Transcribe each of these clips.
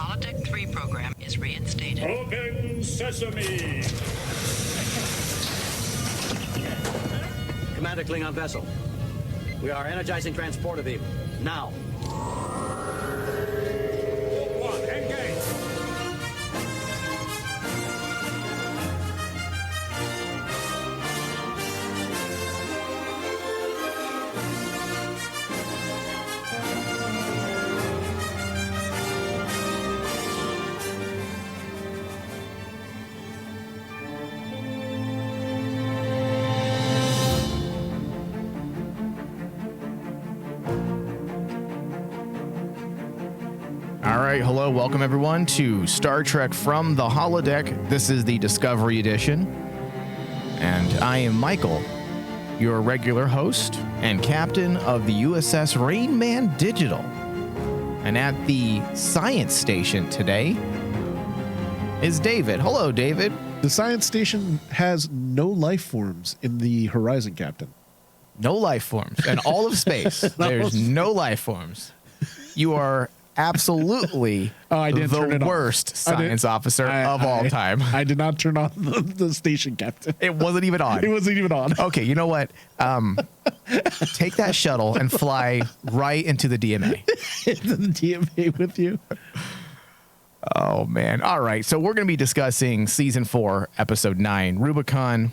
Holodeck 3 program is reinstated. Open sesame! Commander Klingon vessel. We are energizing transporter beam. Now. One, engage! All right, hello, welcome everyone to Star Trek from the Holodeck. This is the Discovery Edition, and I am Michael, your regular host and captain of the USS Rain Man Digital. And at the science station today is David. Hello, David. The science station has no life forms in the horizon, Captain. No life forms in all of space. There's no life forms. You are absolutely the worst science officer of all time. I did not turn on the station, Captain. It wasn't even on. It wasn't even on. Okay, you know what? Take that shuttle and fly right into the DMA. Into the DMA with you. Oh, man. All right, so we're going to be discussing Season 4, Episode 9, Rubicon.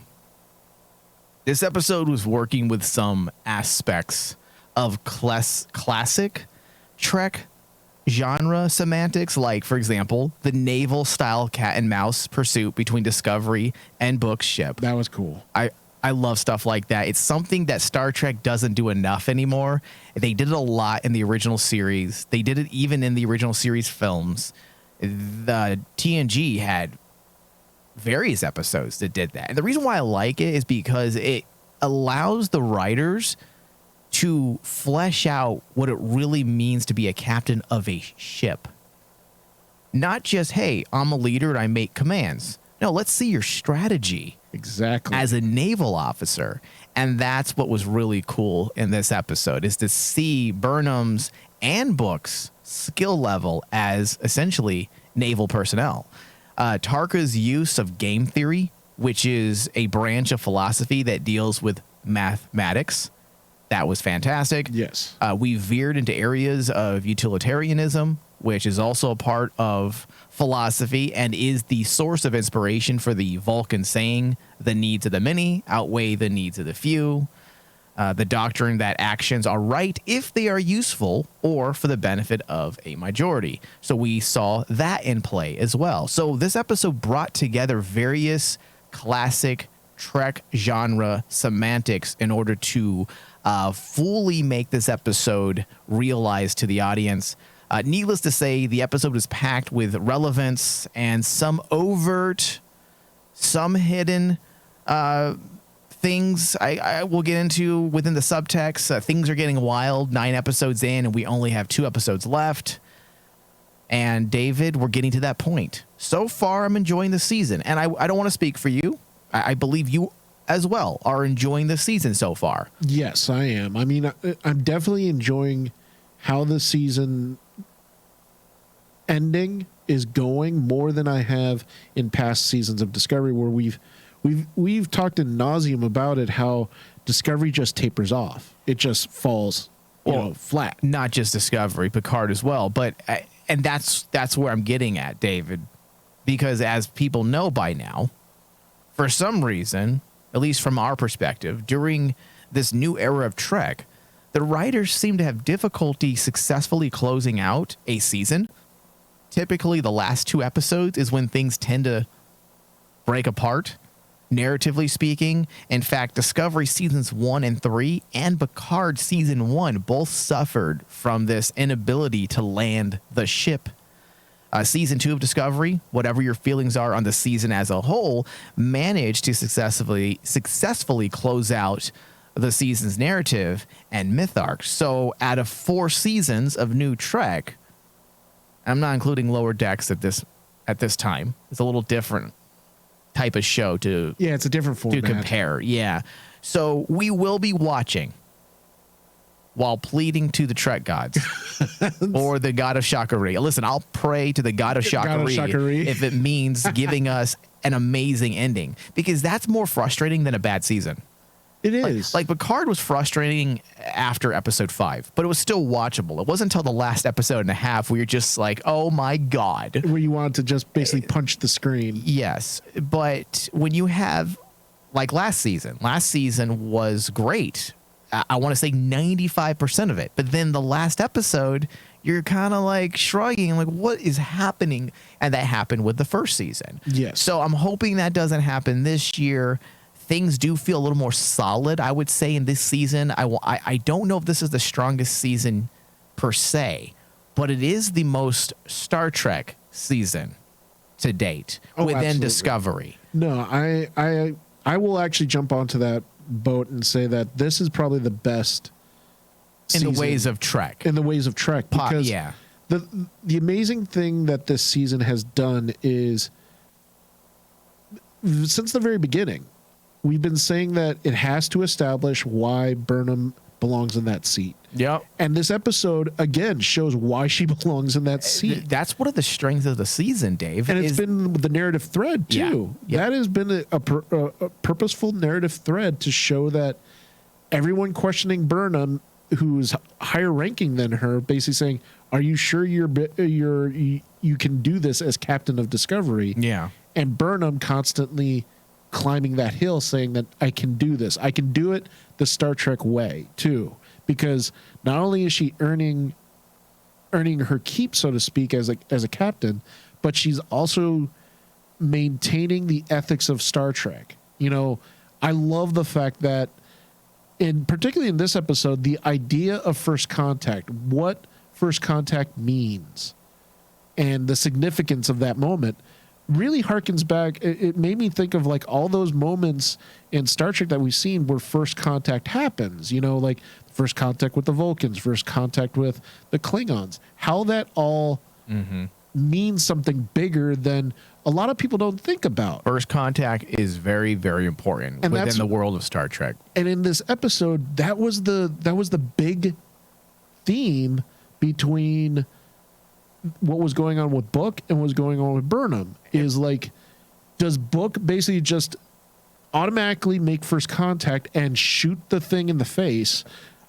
This episode was working with some aspects of classic Trek genre semantics, like, for example, the naval-style cat and mouse pursuit between Discovery and Book's ship. That was cool. I love stuff like that. It's something that Star Trek doesn't do enough anymore. They did it a lot in the original series. They did it even in the original series films. The TNG had various episodes that did that. And the reason why I like it is because it allows the writers to flesh out what it really means to be a captain of a ship. Not just, hey, I'm a leader and I make commands. No, let's see your strategy. Exactly. As a naval officer. And that's what was really cool in this episode, is to see Burnham's and Book's skill level as essentially naval personnel. Tarka's use of game theory, which is a branch of philosophy that deals with mathematics. That was fantastic. Yes. We veered into areas of utilitarianism, which is also a part of philosophy and is the source of inspiration for the Vulcan saying, the needs of the many outweigh the needs of the few. The doctrine that actions are right if they are useful or for the benefit of a majority. So we saw that in play as well. So this episode brought together various classic Trek genre semantics in order to fully make this episode realized to the audience. Needless to say, the episode is packed with relevance and some overt, some hidden things I will get into within the subtext. Things are getting wild 9 episodes in, and we only have 2 episodes left. And David, we're getting to that point. So far, I'm enjoying the season. And I don't want to speak for you. I believe you as well are enjoying the season so far. Yes, I am. I mean, I'm definitely enjoying how the season ending is going more than I have in past seasons of Discovery, where we've talked in nauseum about it, how Discovery just tapers off. It just falls flat. Not just Discovery, Picard as well. But and that's where I'm getting at, David, because as people know by now, for some reason, at least from our perspective, during this new era of Trek, the writers seem to have difficulty successfully closing out a season. Typically, the last 2 episodes is when things tend to break apart, narratively speaking. In fact, Discovery seasons 1 and 3 and Picard season 1 both suffered from this inability to land the ship. Season 2 of Discovery, whatever your feelings are on the season as a whole, managed to successfully close out the season's narrative and myth arc. So out of 4 seasons of new Trek, I'm not including Lower Decks at this time. It's a little different type of show to it's a different format to compare. Yeah. So we will be watching while pleading to the Trek gods or the god of Shakari. Listen, I'll pray to the god of Shakari if it means giving us an amazing ending, because that's more frustrating than a bad season. It is. Like Picard was frustrating after episode 5, but it was still watchable. It wasn't until the last episode and a half where you're just like, oh my God. Where you wanted to just basically punch the screen. Yes. But when you have, like last season was great. I want to say 95% of it. But then the last episode, you're kind of like shrugging, like, what is happening? And that happened with the first season. Yes. So I'm hoping that doesn't happen this year. Things do feel a little more solid, I would say, in this season. I don't know if this is the strongest season per se, but it is the most Star Trek season to date within absolutely. Discovery. No, I will actually jump onto that boat and say that this is probably the best In the season ways of Trek. in the ways of Trek, because yeah. the amazing thing that this season has done is, since the very beginning, we've been saying that it has to establish why Burnham belongs in that seat. Yep. And this episode, again, shows why she belongs in that seat. That's one of the strengths of the season, Dave. And it's been the narrative thread, too. Yeah. That has been a purposeful narrative thread to show that everyone questioning Burnham, who's higher ranking than her, basically saying, are you sure you can do this as captain of Discovery? Yeah. And Burnham constantly climbing that hill saying that I can do this. I can do it the Star Trek way too, because not only is she earning her keep, so to speak, as a captain, but she's also maintaining the ethics of Star Trek. You know, I love the fact that particularly in this episode, the idea of first contact, what first contact means and the significance of that moment really harkens back. It made me think of like all those moments in Star Trek that we've seen where first contact happens, you know, like first contact with the Vulcans, first contact with the Klingons, how that all means something bigger than a lot of people don't think about. First contact is very, very important And within the world of Star Trek. And in this episode, that was the big theme between what was going on with Book and what was going on with Burnham. Is like, does Book basically just automatically make first contact and shoot the thing in the face,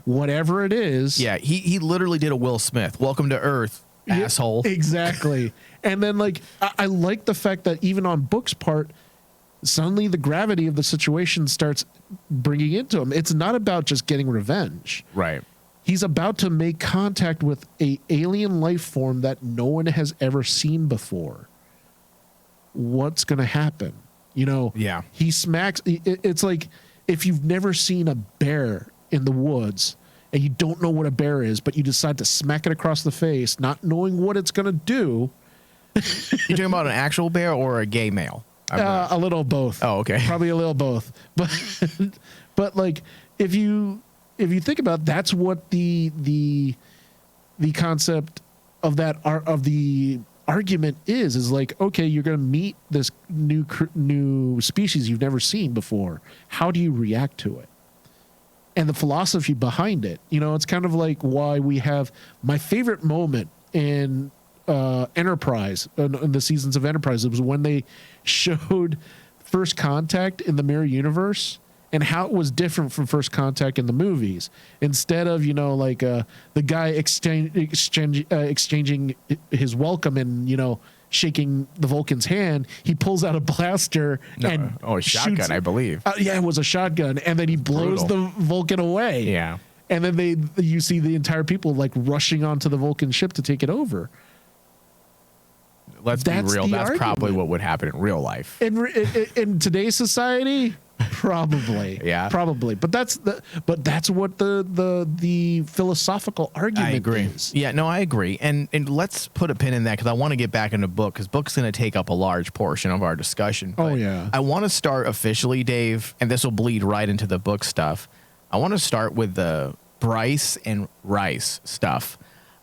whatever it is? Yeah, he literally did a Will Smith. Welcome to Earth, asshole. Exactly. And then like I like the fact that even on Book's part, suddenly the gravity of the situation starts bringing into him. It's not about just getting revenge. Right. He's about to make contact with a alien life form that no one has ever seen before. What's going to happen? You know, Yeah. He smacks. It's like if you've never seen a bear in the woods and you don't know what a bear is, but you decide to smack it across the face, not knowing what it's going to do. You talking about an actual bear or a gay male? A little both. Oh, okay. Probably a little both. But like if you think about it, that's what the concept of the argument is like, okay, you're going to meet this new species you've never seen before. How do you react to it? And the philosophy behind it, you know, it's kind of like why we have my favorite moment in Enterprise, in the seasons of Enterprise. It was when they showed First Contact in the Mirror Universe and how it was different from First Contact in the movies. Instead of, you know, like the guy exchanging his welcome and, you know, shaking the Vulcan's hand, he pulls out a blaster and a shotgun, shoots, I believe. Yeah, it was a shotgun, and then he blows the Vulcan away. Yeah. And then you see the entire people like rushing onto the Vulcan ship to take it over. Let's be real. the That's probably argument. what would happen in real life. In today's society, probably. Yeah. Probably. But that's what the philosophical argument is. Yeah, no, I agree. And let's put a pin in that because I want to get back into Book because Book's going to take up a large portion of our discussion. Oh, But yeah. I want to start officially, Dave, and this will bleed right into the Book stuff. I want to start with the Bryce and Rice stuff.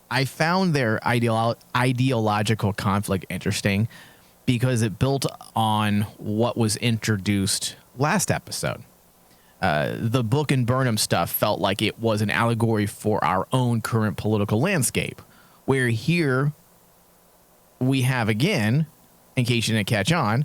I found their ideological conflict interesting because it built on what was introduced last episode. the Book and Burnham stuff felt like it was an allegory for our own current political landscape, where here we have, again, in case you didn't catch on,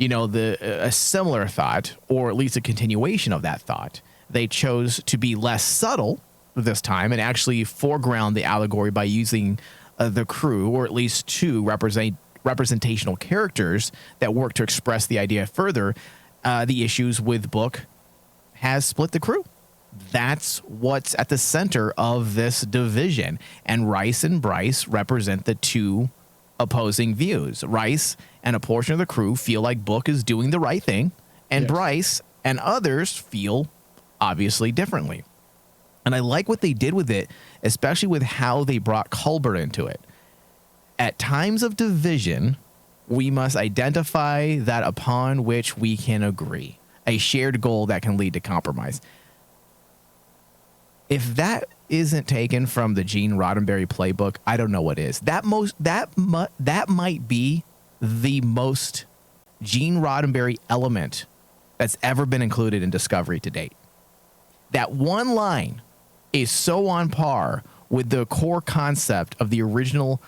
a similar thought, or at least a continuation of that thought. They chose to be less subtle this time and actually foreground the allegory by using the crew, or at least two representational characters that work to express the idea further. The issues with Book has split the crew. That's what's at the center of this division. And Rice and Bryce represent the two opposing views. Rice and a portion of the crew feel like Book is doing the right thing, and Yes. Bryce and others feel obviously differently. And I like what they did with it, especially with how they brought Culber into it. At times of division, we must identify that upon which we can agree, a shared goal that can lead to compromise. If that isn't taken from the Gene Roddenberry playbook, I don't know what is. That might be the most Gene Roddenberry element that's ever been included in Discovery to date. That one line is so on par with the core concept of the original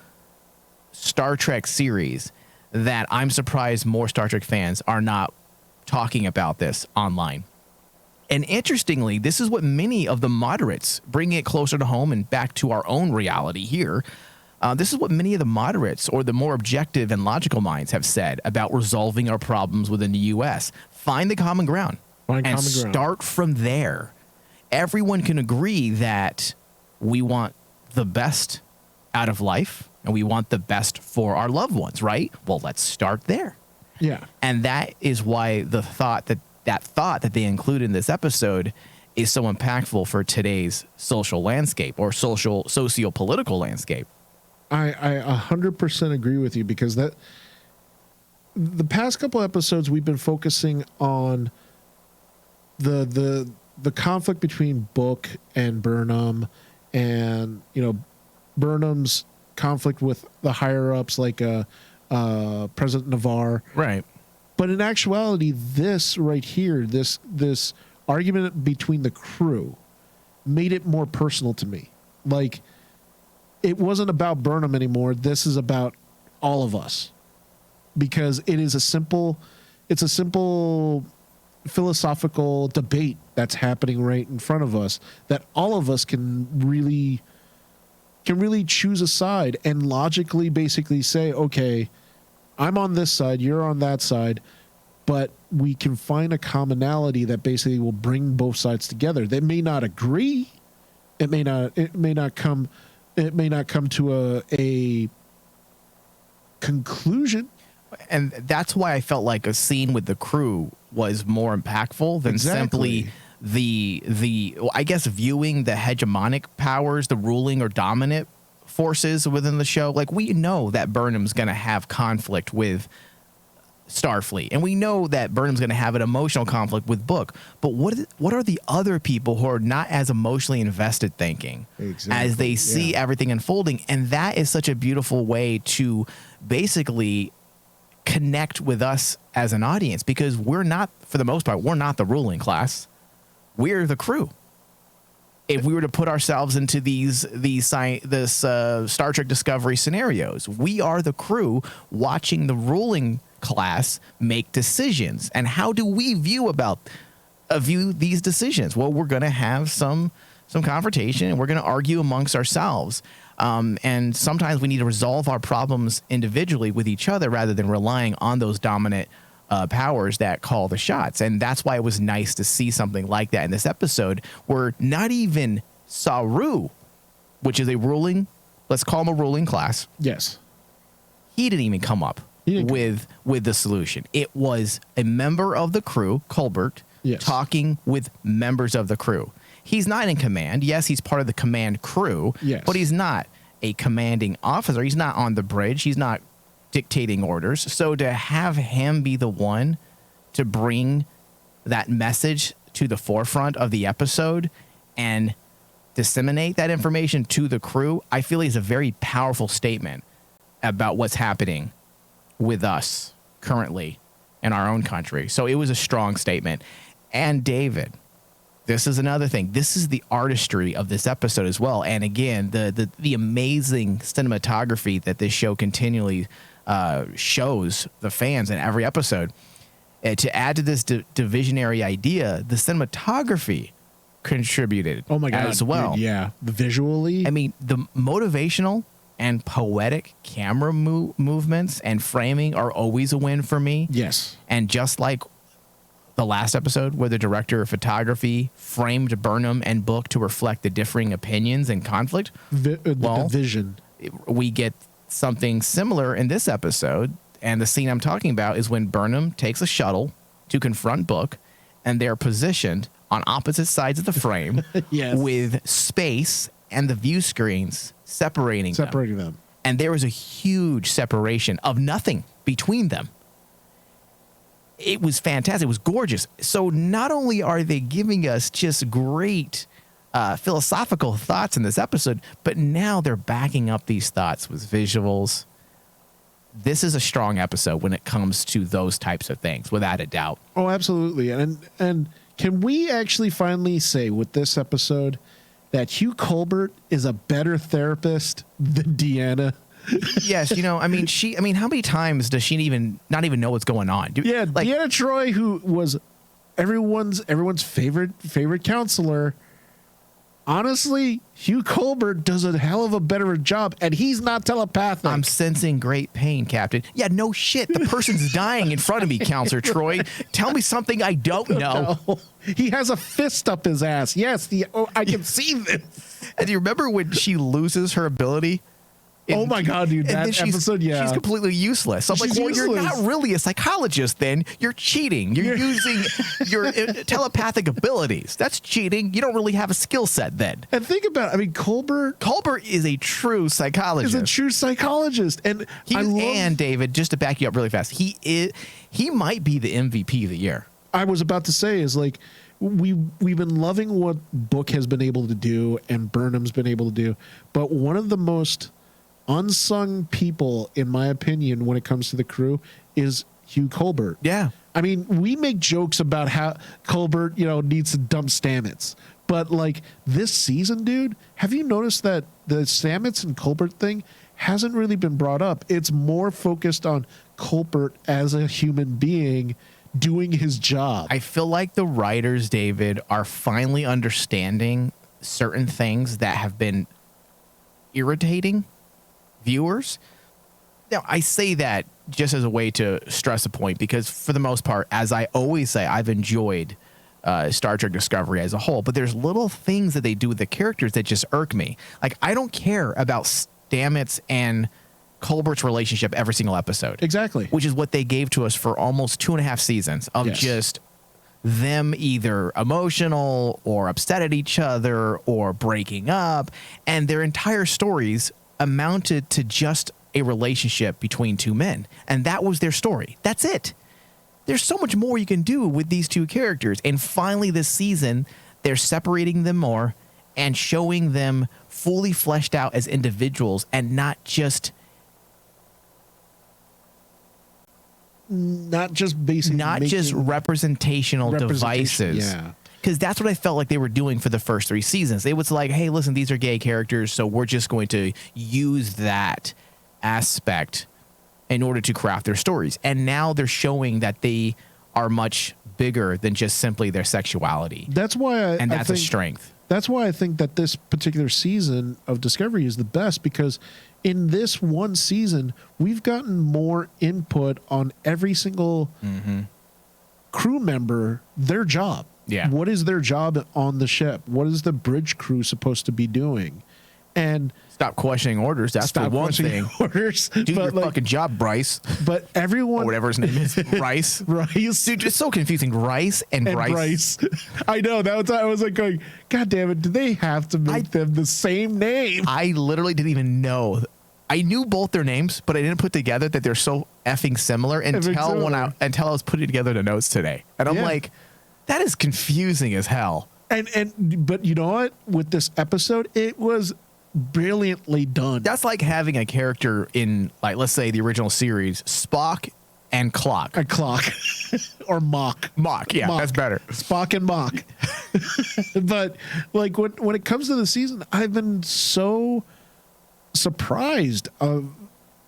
Star Trek series that I'm surprised more Star Trek fans are not talking about this online. And interestingly, this is what many of the moderates, bringing it closer to home and back to our own reality here, this is what many of the moderates or the more objective and logical minds have said about resolving our problems within the U.S. Find the common ground and start from there. Everyone can agree that we want the best out of life and we want the best for our loved ones, right? Well, let's start there. Yeah. And that is why the thought that they included in this episode is so impactful for today's social landscape or socio-political landscape. I 100% agree with you, because that the past couple episodes we've been focusing on the conflict between Book and Burnham, and Burnham's conflict with the higher ups like President Navarre. Right. But in actuality, this right here, this argument between the crew made it more personal to me. Like, it wasn't about Burnham anymore. This is about all of us, because it's a simple philosophical debate that's happening right in front of us, that all of us can really choose a side and logically basically say, okay, I'm on this side, you're on that side, but we can find a commonality that basically will bring both sides together. They may not agree. It may not come to a conclusion. And that's why I felt like a scene with the crew was more impactful than simply the I guess viewing the hegemonic powers, the ruling or dominant forces within the show. Like, we know that Burnham's going to have conflict with Starfleet, and we know that Burnham's going to have an emotional conflict with Book. But what are the other people who are not as emotionally invested thinking as they see everything unfolding? And that is such a beautiful way to basically connect with us as an audience, because we're not, for the most part, we're not the ruling class. We're the crew. If we were to put ourselves into these Star Trek Discovery scenarios, we are the crew watching the ruling class make decisions. And how do we view these decisions? Well, we're going to have some confrontation, and we're going to argue amongst ourselves. And sometimes we need to resolve our problems individually with each other rather than relying on those dominant powers that call the shots. And that's why it was nice to see something like that in this episode, where not even Saru, which is let's call him a ruling class. Yes. He didn't even come up with the solution. It was a member of the crew, Colbert, talking with members of the crew. He's not in command. Yes, he's part of the command crew, but he's not a commanding officer. He's not on the bridge. He's not dictating orders. So to have him be the one to bring that message to the forefront of the episode and disseminate that information to the crew, I feel is a very powerful statement about what's happening with us currently in our own country. So it was a strong statement. And David, this is another thing. This is the artistry of this episode as well. And again, the amazing cinematography that this show continually shows the fans in every episode. To add to this divisionary idea, the cinematography contributed Oh my God. as well. Dude, yeah. Visually. I mean, the motivational and poetic camera movements and framing are always a win for me. Yes. And just like the last episode where the director of photography framed Burnham and Book to reflect the differing opinions and conflict, The Well, division. we get something similar in this episode. And the scene I'm talking about is when Burnham takes a shuttle to confront Book, and they're positioned on opposite sides of the frame Yes. with space and the view screens separating Separating them. And there was a huge separation of nothing between them. It was fantastic. It was gorgeous. So not only are they giving us just great philosophical thoughts in this episode, but now they're backing up these thoughts with visuals. This is a strong episode when it comes to those types of things, without a doubt. Oh, absolutely. And can we actually finally say with this episode that Hugh Colbert is a better therapist than Deanna? Yes, I mean, how many times does she not even know what's going on? Yeah, Deanna Troy, who was everyone's favorite counselor. Honestly, Hugh Colbert does a hell of a better job, and he's not telepathic. I'm sensing great pain, Captain. Yeah, no shit. The person's dying in front of me, Counselor Troy. Tell me something I don't know. No. He has a fist up his ass. Yes, I can see this. And do you remember when she loses her ability? Oh my God, dude, and that then episode, yeah. She's completely useless. So I'm like, She's well, you're useless. not really a psychologist then. You're cheating. You're using your telepathic abilities. That's cheating. You don't really have a skill set then. And think about it. I mean, Colbert is a true psychologist. is a true psychologist. And And David, just to back you up really fast, he might be the MVP of the year. I was about to say is like, we've been loving what Book has been able to do and Burnham's been able to do. But one of the most unsung people, in my opinion, when it comes to the crew is Hugh Colbert. Yeah. I mean, we make jokes about how Colbert, needs to dump Stamets. But like this season, dude, have you noticed that the Stamets and Colbert thing hasn't really been brought up? It's more focused on Colbert as a human being doing his job. I feel like the writers, David, are finally understanding certain things that have been irritating viewers. Now, I say that just as a way to stress a point because for the most part, as I always say, I've enjoyed Star Trek Discovery as a whole, but there's little things that they do with the characters that just irk me. Like, I don't care about Stamets and Colbert's relationship every single episode. Exactly. Which is what they gave to us for almost 2.5 seasons of just them either emotional or upset at each other or breaking up. And their entire stories amounted to just a relationship between two men. And that was their story. That's it. There's so much more you can do with these two characters. And finally this season, they're separating them more and showing them fully fleshed out as individuals and not just representational devices. Yeah. Because that's what I felt like they were doing for the first 3 seasons. It was like, hey, listen, these are gay characters, so we're just going to use that aspect in order to craft their stories. And now they're showing that they are much bigger than just simply their sexuality. That's why that's a strength. That's why I think that this particular season of Discovery is the best, because in this one season, we've gotten more input on every single crew member, their job. Yeah. What is their job on the ship? What is the bridge crew supposed to be doing? And stop questioning orders. That's the one thing. Orders. Do your fucking job, Bryce. But everyone, or whatever his name is, Rice. Rice. Dude, it's so confusing. Rice and Bryce. I know. I was like going, God damn it! Do they have to make them the same name? I literally didn't even know. I knew both their names, but I didn't put together that they're so effing similar until I was putting together the notes today, and I'm like, that is confusing as hell. But you know what? With this episode, it was brilliantly done. That's like having a character in, like, let's say the original series, Spock and Clock. A clock or Mock. Mock, yeah, Mock. that's better. Spock and Mock. But like when it comes to the season, I've been so surprised,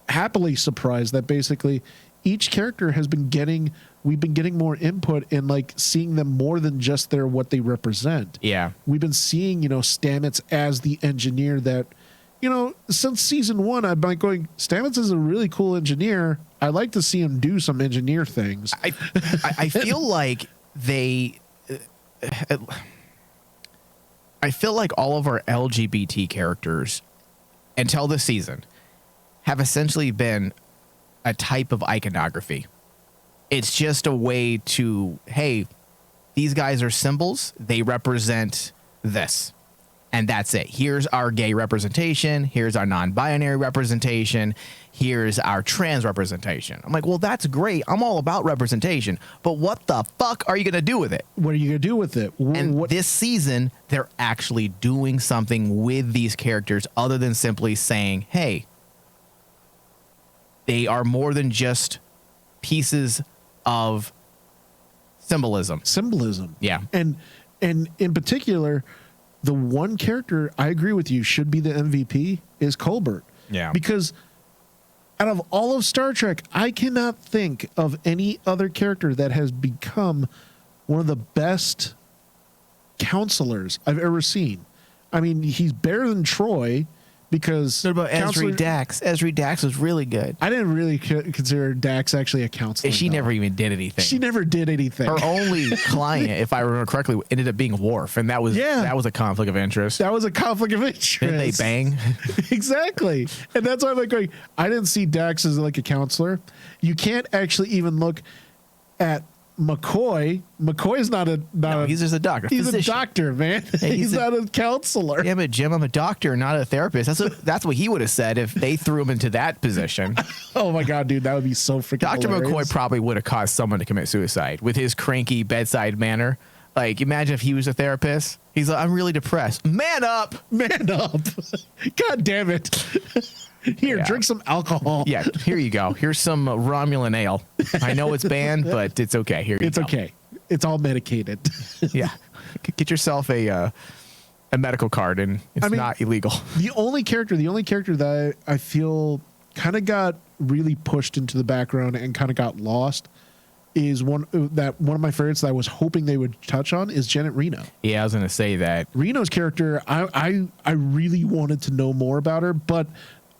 happily surprised that basically each character has been getting, we've been getting more input and like seeing them more than just what they represent. Yeah. We've been seeing, Stamets as the engineer that, since season 1, I've been going, Stamets is a really cool engineer. I like to see him do some engineer things. I feel like I feel like all of our LGBT characters until this season have essentially been a type of iconography. It's just a way to, hey, these guys are symbols. They represent this. And that's it. Here's our gay representation. Here's our non-binary representation. Here's our trans representation. I'm like, well, that's great. I'm all about representation. But what the fuck are you going to do with it? What are you going to do with it? And this season, they're actually doing something with these characters other than simply saying, hey, they are more than just pieces of symbolism. Yeah. And in particular, the one character I agree with you should be the MVP is Colbert. Yeah. Because out of all of Star Trek, I cannot think of any other character that has become one of the best counselors I've ever seen. I mean, he's better than Troy because... What about Esri Dax? Esri Dax was really good. I didn't really consider Dax actually a counselor. She never even did anything. She never did anything. Her only client, if I remember correctly, ended up being Worf, and that was a conflict of interest. That was a conflict of interest. Didn't they bang? Exactly. And that's why I'm like going, I didn't see Dax as like a counselor. You can't actually even look at McCoy. McCoy's not he's just a doctor. He's physician. a doctor, man. He's not a counselor. Yeah, but Jim, I'm a doctor, not a therapist. That's what he would have said if they threw him into that position. Oh my God, dude, that would be so freaking Dr. hilarious. McCoy probably would have caused someone to commit suicide with his cranky bedside manner. Like, imagine if he was a therapist. He's like, I'm really depressed. Man up. Man up. God damn it. Here, drink some alcohol. Yeah, here you go. Here's some Romulan ale. I know it's banned, but it's okay. Here you go. It's okay. It's all medicated. Yeah. Get yourself a medical card, and it's not illegal. The only character that I feel kind of got really pushed into the background and kind of got lost is one of my favorites that I was hoping they would touch on is Janet Reno. Yeah, I was going to say that. Reno's character, I really wanted to know more about her, but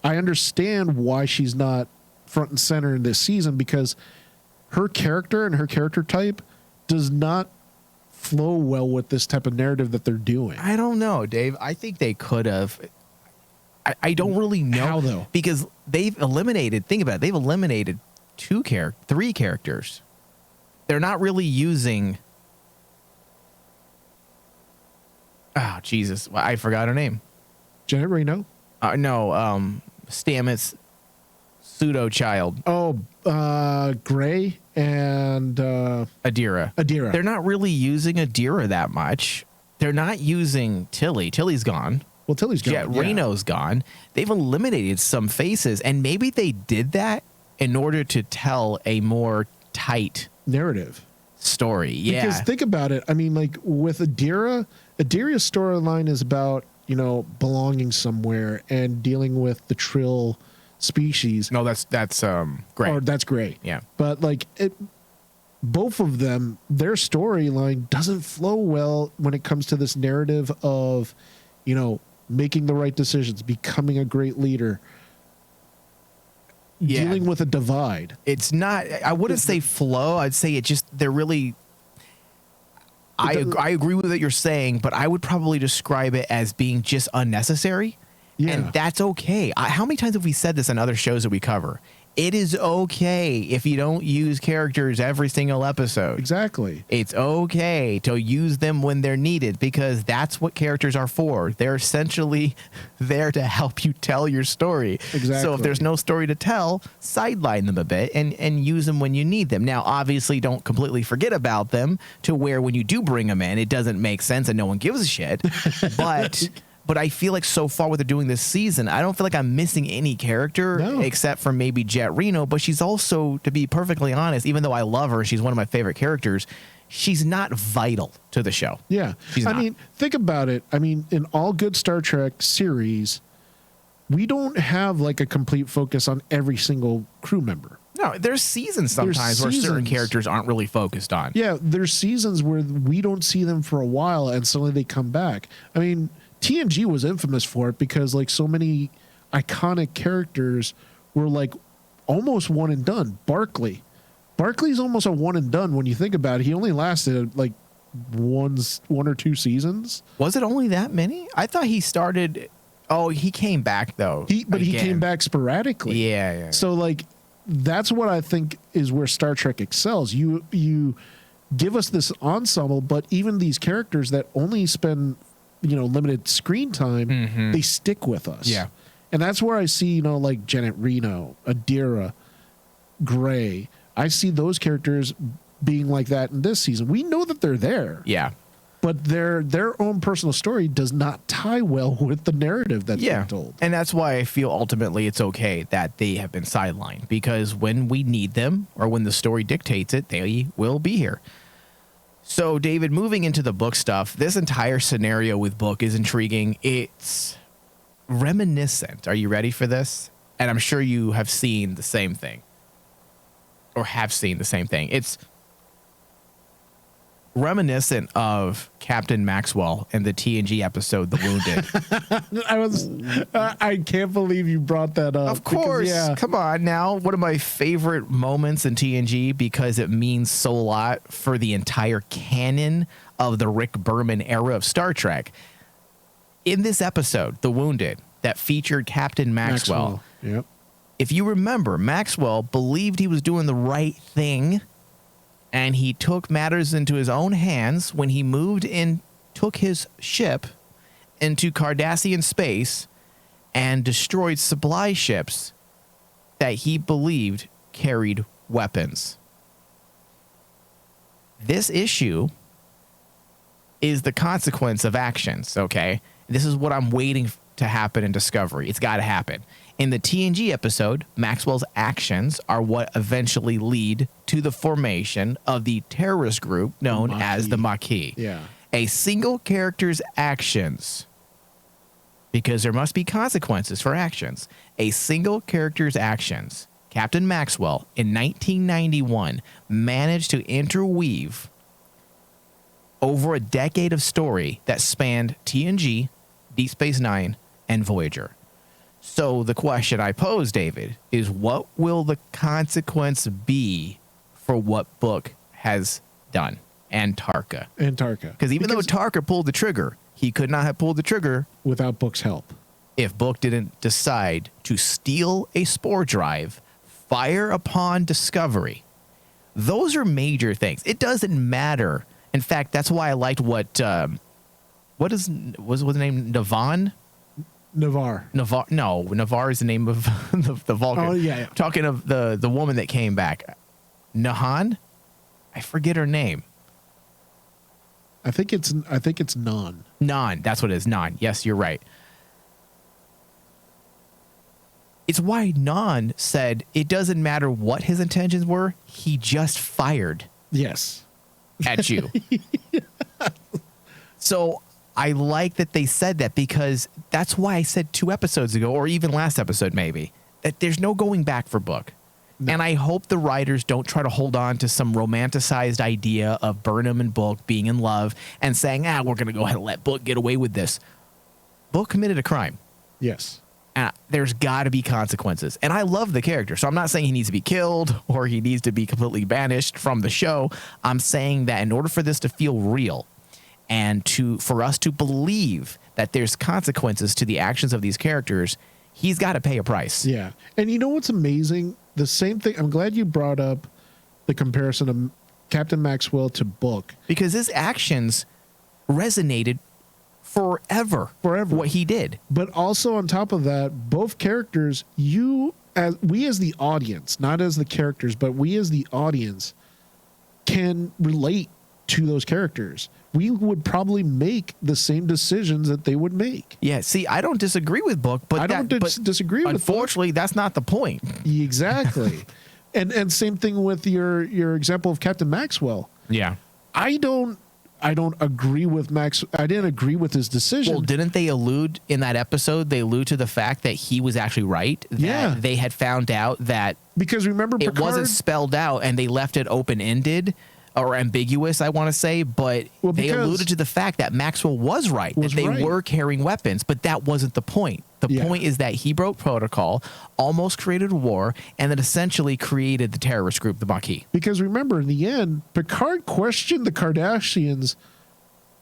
I understand why she's not front and center in this season because her character and her character type does not flow well with this type of narrative that they're doing. I don't know, Dave. I think they could have. I don't really know. How, though? Because they've eliminated, think about it, they've eliminated 3 characters. They're not really using. Oh, Jesus. I forgot her name. Janet Reno? No, Stamets' pseudo child. Oh, Gray and Adira. Adira. They're not really using Adira that much. They're not using Tilly. Tilly's gone. Well, Tilly's gone. Yeah, Reno's gone. They've eliminated some faces, and maybe they did that in order to tell a more tight narrative story. Yeah. Because think about it. I mean, like with Adira's storyline is about, belonging somewhere and dealing with the Trill species. No, that's great. Or that's great. Yeah. But like both of them, their storyline doesn't flow well when it comes to this narrative of, making the right decisions, becoming a great leader, dealing with a divide. It's not, I wouldn't say flow. I'd say they're really, I agree with what you're saying, but I would probably describe it as being just unnecessary. Yeah. And that's okay. How many times have we said this on other shows that we cover? It is okay if you don't use characters every single episode. Exactly. It's okay to use them when they're needed because that's what characters are for. They're essentially there to help you tell your story. Exactly. So if there's no story to tell, sideline them a bit and use them when you need them. Now, obviously, don't completely forget about them to where when you do bring them in, it doesn't make sense and no one gives a shit. But But I feel like so far what they're doing this season, I don't feel like I'm missing any character except for maybe Jet Reno. But she's also, to be perfectly honest, even though I love her, she's one of my favorite characters, she's not vital to the show. Yeah. She's I not. mean, think about it. I mean, in all good Star Trek series, we don't have like a complete focus on every single crew member. No, there's seasons sometimes where certain characters aren't really focused on. Yeah, there's seasons where we don't see them for a while and suddenly they come back. I mean, TNG was infamous for it because like so many iconic characters were like almost one and done. Barclay's almost a one and done when you think about it. He only lasted like one or two seasons. Was it only that many? I thought he started. Oh, he came back though. He came back sporadically. Yeah. So like that's what I think is where Star Trek excels. You give us this ensemble, but even these characters that only spend limited screen time, they stick with us. Yeah. And that's where I see like Janet Reno, Adira, Gray. I see those characters being like that in this season. We know that they're there. Yeah. But their own personal story does not tie well with the narrative that's being told. And that's why I feel ultimately it's okay that they have been sidelined, because when we need them or when the story dictates it, they will be here. So, David, moving into the book stuff, this entire scenario with book is intriguing. It's reminiscent. Are you ready for this? And I'm sure you have seen the same thing. Or have seen the same thing. It's reminiscent of Captain Maxwell in the TNG episode The Wounded. I can't believe you brought that up. Of course. Come on now. One of my favorite moments in TNG because it means so a lot for the entire canon of the Rick Berman era of Star Trek. In this episode, The Wounded, that featured Captain Maxwell. Yep. If you remember, Maxwell believed he was doing the right thing, and he took matters into his own hands when he took his ship into Cardassian space and destroyed supply ships that he believed carried weapons. This issue is the consequence of actions, okay? This is what I'm waiting to happen in Discovery. It's got to happen. In the TNG episode, Maxwell's actions are what eventually lead to the formation of the terrorist group known as the Maquis. Yeah. A single character's actions, because there must be consequences for actions. A single character's actions, Captain Maxwell, in 1991, managed to interweave over a decade of story that spanned TNG, Deep Space Nine, and Voyager. So the question I pose, David, is what will the consequence be for what Book has done and Tarka? Because even though Tarka pulled the trigger, he could not have pulled the trigger without Book's help. If Book didn't decide to steal a spore drive, fire upon Discovery. Those are major things. It doesn't matter. In fact, that's why I liked what was the name? Navarre. No, Navarre is the name of the Vulcan. Oh, yeah. Talking of the woman that came back. Nahan? I forget her name. I think it's Nan. Nan, that's what it is. Nan. Yes, you're right. It's why Nan said it doesn't matter what his intentions were, he just fired. Yes. At you. So I like that they said that, because that's why I said 2 episodes ago, or even last episode maybe, that there's no going back for Book. No. And I hope the writers don't try to hold on to some romanticized idea of Burnham and Book being in love and saying, we're going to go ahead and let Book get away with this. Book committed a crime. Yes. And there's got to be consequences. And I love the character. So I'm not saying he needs to be killed or he needs to be completely banished from the show. I'm saying that in order for this to feel real, and for us to believe that there's consequences to the actions of these characters, he's got to pay a price. Yeah. And you know what's amazing? The same thing. I'm glad you brought up the comparison of Captain Maxwell to Book. Because his actions resonated forever. What he did. But also on top of that, both characters, we as the audience, not as the characters, but we as the audience can relate to those characters. we would probably make the same decisions that they would make. Yeah, see, I don't disagree with Book, but I don't disagree with Book. Unfortunately, that's not the point. Exactly. and same thing with your example of Captain Maxwell. Yeah. I don't agree with Max. I didn't agree with his decision. Well, didn't they allude in that episode? They allude to the fact that he was actually right. That Yeah. They had found out that because remember, it wasn't spelled out, and they left it open-ended or ambiguous, I want to say. But they alluded to the fact that Maxwell was right, that they were carrying weapons, but that wasn't the point. The point is that he broke protocol, almost created a war, and then essentially created the terrorist group, the Maquis. Because remember, in the end, Picard questioned the Kardashians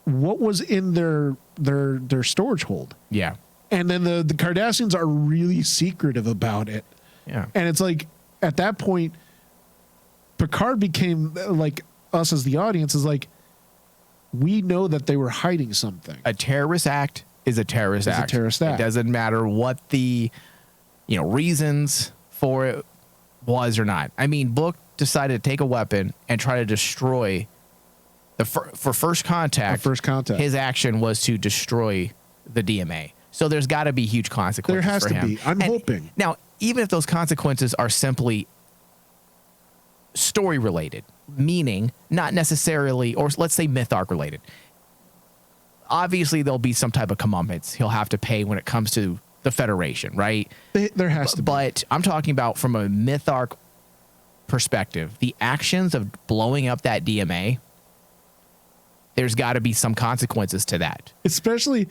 what was in their storage hold. Yeah. And then the Kardashians are really secretive about it. Yeah. And it's like, at that point, Picard became like us as the audience is like, we know that they were hiding something. A terrorist act is a terrorist act. It doesn't matter what the reasons for it was or not. I mean, Book decided to take a weapon and try to destroy for first contact. His action was to destroy the DMA. So there's got to be huge consequences. There has for to him. be. I'm hoping. Now, even if those consequences are simply story related, meaning not necessarily, or let's say myth arc related. Obviously, there'll be some type of comeuppance he'll have to pay when it comes to the Federation, right? There has to be. But I'm talking about from a myth arc perspective, the actions of blowing up that DMA, there's got to be some consequences to that. Especially,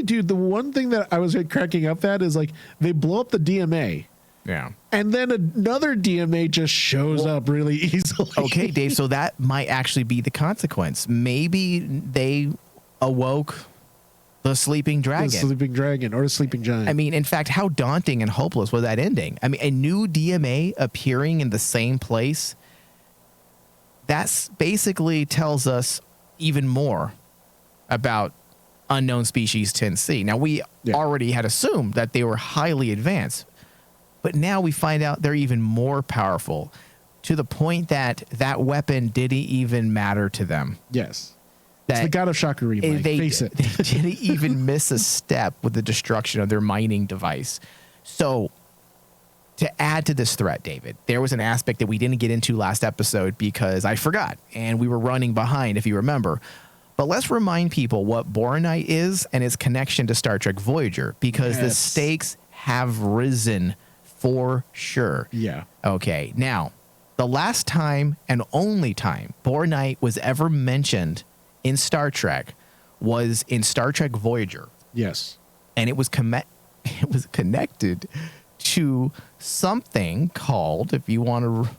dude, the one thing that I was cracking up at is like they blow up the DMA. Yeah. And then another DMA just shows up really easily. Okay, Dave, so that might actually be the consequence. Maybe they awoke the sleeping dragon. The sleeping dragon or the sleeping giant. I mean, in fact, how daunting and hopeless was that ending? I mean, a new DMA appearing in the same place, that's basically tells us even more about unknown species 10C. Now, we already had assumed that they were highly advanced, but now we find out they're even more powerful to the point that that weapon didn't even matter to them. Yes. It's the god of Shakari, Mike. Face it. They didn't even miss a step with the destruction of their mining device. So, to add to this threat, David, there was an aspect that we didn't get into last episode because I forgot, and we were running behind, if you remember. But let's remind people what boronite is and its connection to Star Trek Voyager, because the stakes have risen for sure. Yeah. Okay. Now, the last time and only time boronite was ever mentioned in Star Trek was in Star Trek Voyager. Yes. And it was connected to something called, if you want to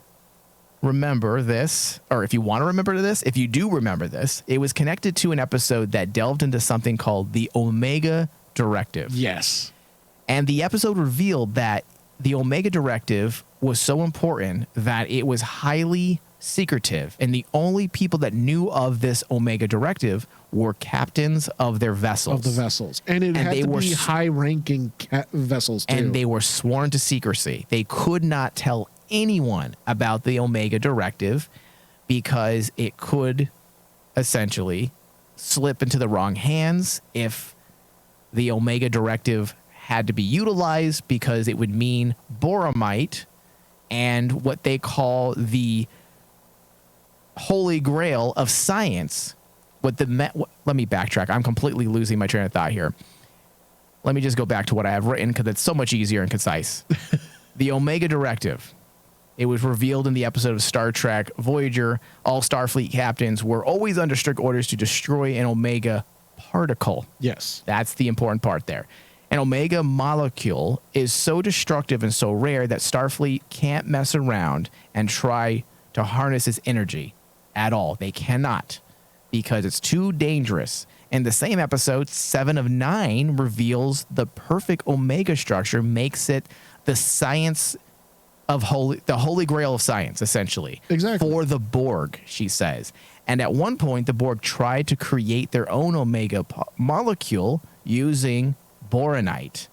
remember this, or if you want to remember this, if you do remember this, it was connected to an episode that delved into something called the Omega Directive. Yes. And the episode revealed that the Omega Directive was so important that it was highly secretive, and the only people that knew of this Omega Directive were captains of their vessels. And it had to be high-ranking vessels, too. And they were sworn to secrecy. They could not tell anyone about the Omega Directive because it could essentially slip into the wrong hands if the Omega Directive had to be utilized, because it would mean boromite and what they call the Holy Grail of science. Let me backtrack. I'm completely losing my train of thought here. Let me just go back to what I have written because it's so much easier and concise. The Omega Directive. It was revealed in the episode of Star Trek Voyager. All Starfleet captains were always under strict orders to destroy an Omega particle. Yes. That's the important part there. An Omega molecule is so destructive and so rare that Starfleet can't mess around and try to harness its energy at all. They cannot, because it's too dangerous. In the same episode, 7 of 9 reveals the perfect Omega structure, makes it the science of the Holy Grail of science, essentially. Exactly. For the Borg, she says. And at one point, the Borg tried to create their own Omega molecule using boronite.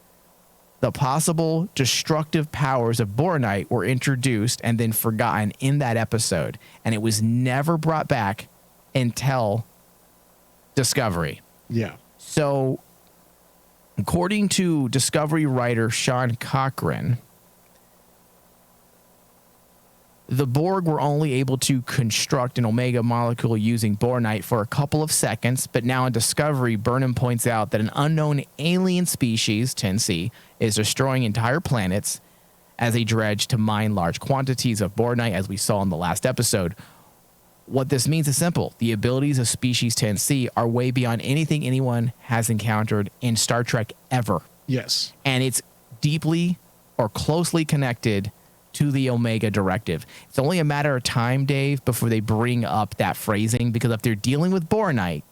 The possible destructive powers of boronite were introduced and then forgotten in that episode, and it was never brought back until Discovery. Yeah. So, according to Discovery writer Sean Cochran, the Borg were only able to construct an Omega molecule using boronite for a couple of seconds, but now in Discovery, Burnham points out that an unknown alien species, 10C, is destroying entire planets as they dredge to mine large quantities of boronite, as we saw in the last episode. What this means is simple. The abilities of species 10C are way beyond anything anyone has encountered in Star Trek ever. Yes. And it's deeply or closely connected to the Omega Directive. It's only a matter of time, Dave, before they bring up that phrasing, because if they're dealing with boronite,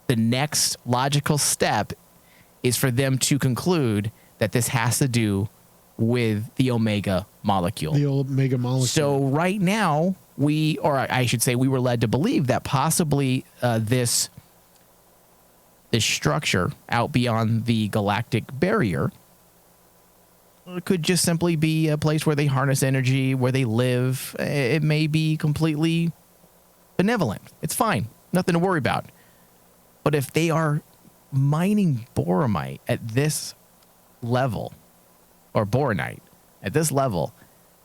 the next logical step is for them to conclude that this has to do with the Omega molecule. The Omega molecule. So right now, we were led to believe that possibly this structure out beyond the galactic barrier could just simply be a place where they harness energy, where they live. It may be completely benevolent. It's fine. Nothing to worry about. But if they are mining boronite at this level, or boronite at this level,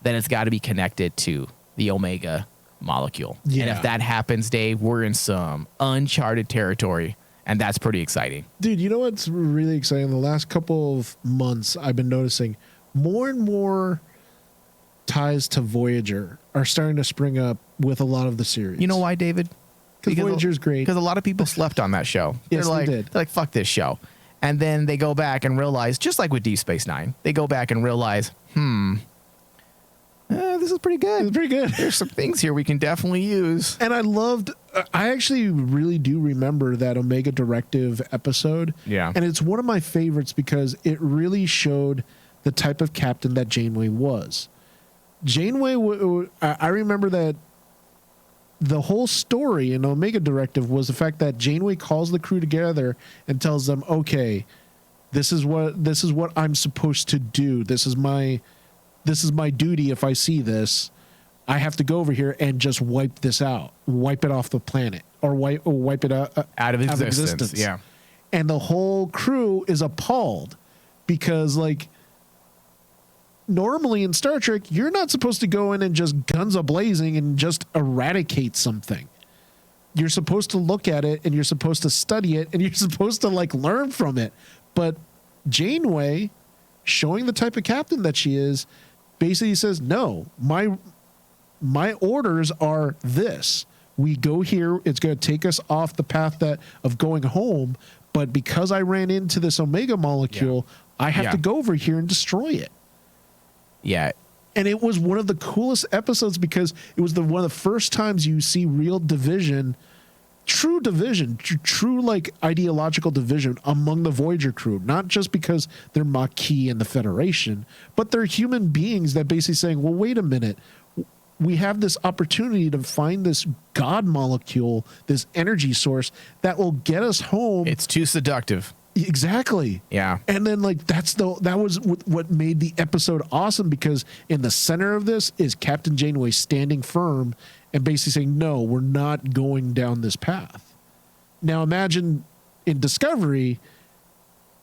then it's got to be connected to the Omega molecule. Yeah. And if that happens, Dave, we're in some uncharted territory. And that's pretty exciting. Dude, you know what's really exciting? The last couple of months, I've been noticing more and more ties to Voyager are starting to spring up with a lot of the series. You know why, David? Because Voyager's great. Because a lot of people slept on that show. Yes, they're they did. They're like, fuck this show. And then they go back and realize, just like with Deep Space Nine, they go back and realize, this is pretty good. It's pretty good. There's some things here we can definitely use. And I actually really do remember that Omega Directive episode. Yeah. And it's one of my favorites because it really showed the type of captain that Janeway was. Janeway, I remember that the whole story in Omega Directive was the fact that Janeway calls the crew together and tells them, okay, this is what I'm supposed to do. This is my duty. If I see this, I have to go over here and just wipe this out, wipe it off the planet, or wipe it out of existence. Yeah. And the whole crew is appalled because, like, normally in Star Trek, you're not supposed to go in and just guns a-blazing and just eradicate something. You're supposed to look at it and you're supposed to study it and you're supposed to, like, learn from it. But Janeway, showing the type of captain that she is, basically says, no, my orders are this. We go here. It's going to take us off the path of going home. But because I ran into this Omega molecule, I have to go over here and destroy it. Yeah. And it was one of the coolest episodes because it was one of the first times you see real division, true like ideological division among the Voyager crew. Not just because they're Maquis and the Federation, but they're human beings that basically saying, well, wait a minute. We have this opportunity to find this God molecule, this energy source that will get us home. It's too seductive. Exactly. Yeah. And then, like, that was what made the episode awesome, because in the center of this is Captain Janeway standing firm and basically saying, no, we're not going down this path. Now imagine in Discovery,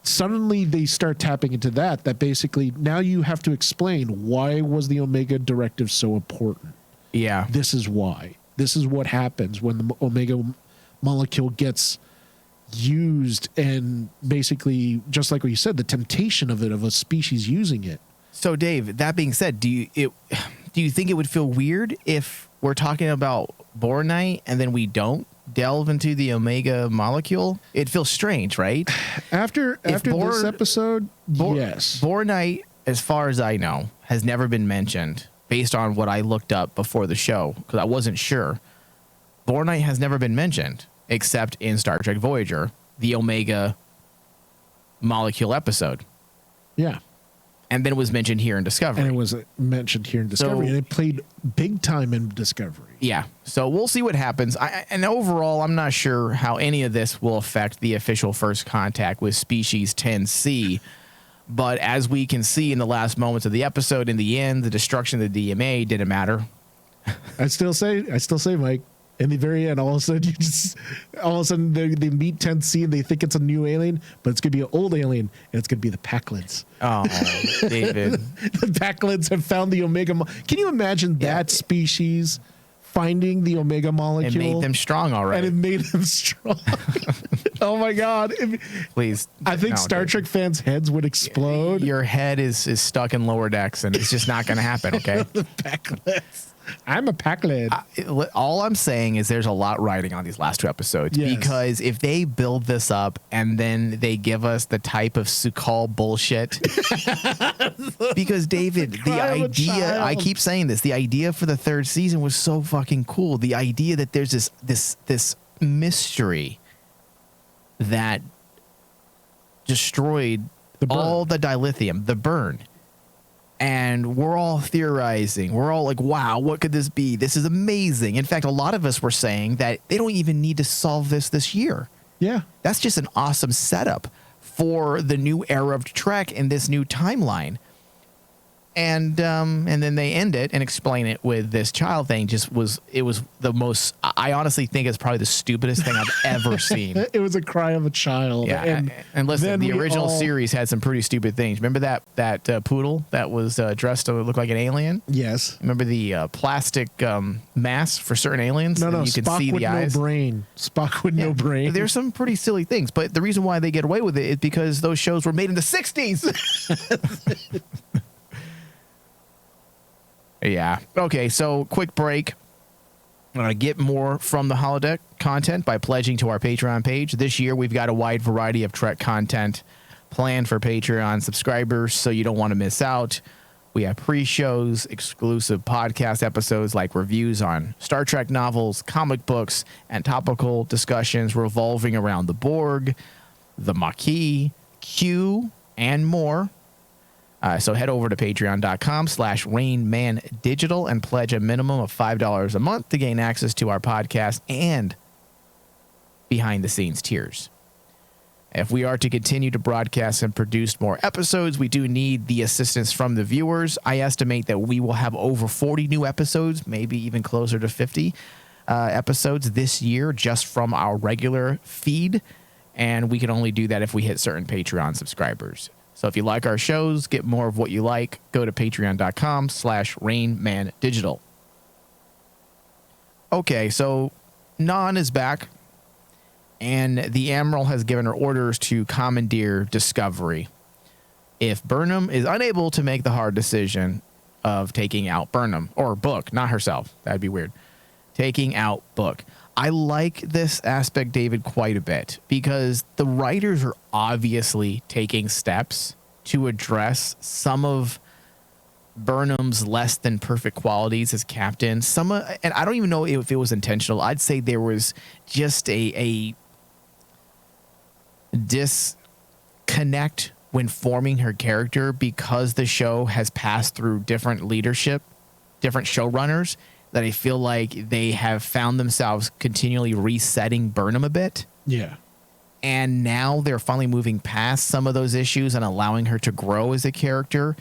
suddenly they start tapping into that basically now you have to explain, why was the Omega Directive so important? Yeah. This is why. This is what happens when the Omega molecule gets used, and basically, just like what you said, the temptation of a species using it. So, Dave, that being said, do you think it would feel weird if we're talking about boronite and then we don't delve into the Omega molecule? It feels strange, right? After this episode, yes. Boronite, as far as I know, has never been mentioned based on what I looked up before the show, because I wasn't sure. Boronite has never been mentioned except in Star Trek Voyager, the Omega molecule episode. Yeah. And then it was mentioned here in Discovery. And it was mentioned here in Discovery, and it played big time in Discovery. Yeah. So we'll see what happens. And overall, I'm not sure how any of this will affect the official first contact with species 10C. But as we can see in the last moments of the episode, in the end, the destruction of the DMA didn't matter. I still say, Mike, In the very end, all of a sudden they meet 10th C and they think it's a new alien, but it's gonna be an old alien, and it's gonna be the Paclids. Oh, David. The Paclids have found the Omega. Can you imagine that species finding the Omega molecule? It made them strong already. And it made them strong. Oh my God! Please, I think Star Trek fans' heads would explode. Your head is stuck in lower decks, and it's just not going to happen. Okay. The Paclids. I'm a Paclid. All I'm saying is there's a lot riding on these last 2 episodes, because if they build this up and then they give us the type of Sukal bullshit, because David, the idea, I keep saying this, the idea for the 3rd season was so fucking cool. The idea that there's this mystery that destroyed all the dilithium, the burn. And we're all theorizing. We're all like, wow, what could this be? This is amazing. In fact, a lot of us were saying that they don't even need to solve this year. Yeah. That's just an awesome setup for the new era of Trek in this new timeline. And then they end it and explain it with this child thing. It was the most, I honestly think it's probably the stupidest thing I've ever seen. It was a cry of a child. Yeah, and listen, the original series had some pretty stupid things. Remember that poodle that was dressed to look like an alien? Yes. Remember the plastic mask for certain aliens? No, you can Spock see with the eyes. no brain. Spock with no brain. There's some pretty silly things, but the reason why they get away with it is because those shows were made in the 60s. Yeah. Okay, so quick break. Get more from the Holodeck content by pledging to our Patreon page. This year, we've got a wide variety of Trek content planned for Patreon subscribers, so you don't want to miss out. We have pre-shows, exclusive podcast episodes like reviews on Star Trek novels, comic books, and topical discussions revolving around the Borg, the Maquis, Q, and more. So head over to patreon.com/RainManDigital and pledge a minimum of $5 a month to gain access to our podcast and behind-the-scenes tiers. If we are to continue to broadcast and produce more episodes, we do need the assistance from the viewers. I estimate that we will have over 40 new episodes, maybe even closer to 50 episodes this year just from our regular feed, and we can only do that if we hit certain Patreon subscribers. So if you like our shows, get more of what you like, go to patreon.com/RainManDigital. Okay, so Nan is back, and the Admiral has given her orders to commandeer Discovery. If Burnham is unable to make the hard decision of taking out Burnham, or Book, not herself, that'd be weird, taking out Book. I like this aspect, David, quite a bit, because the writers are obviously taking steps to address some of Burnham's less than perfect qualities as captain. And I don't even know if it was intentional. I'd say there was just a disconnect when forming her character, because the show has passed through different leadership, different showrunners, that I feel like they have found themselves continually resetting Burnham a bit. Yeah. And now they're finally moving past some of those issues and allowing her to grow as a character.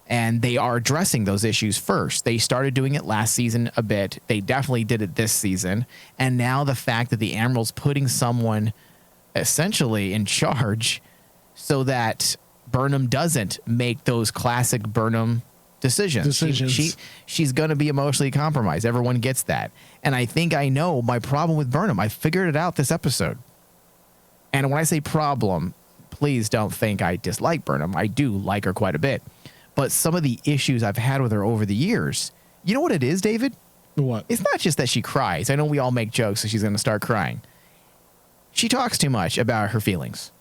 And they are addressing those issues first. They started doing it last season a bit. They definitely did it this season. And now the fact that the Admiral's putting someone essentially in charge so that Burnham doesn't make those classic Burnham decisions. She's going to be emotionally compromised. Everyone gets that. And I think I know my problem with Burnham. I figured it out this episode. And when I say problem, please don't think I dislike Burnham. I do like her quite a bit. But some of the issues I've had with her over the years, you know what it is, David? What? It's not just that she cries. I know we all make jokes that she's going to start crying. She talks too much about her feelings.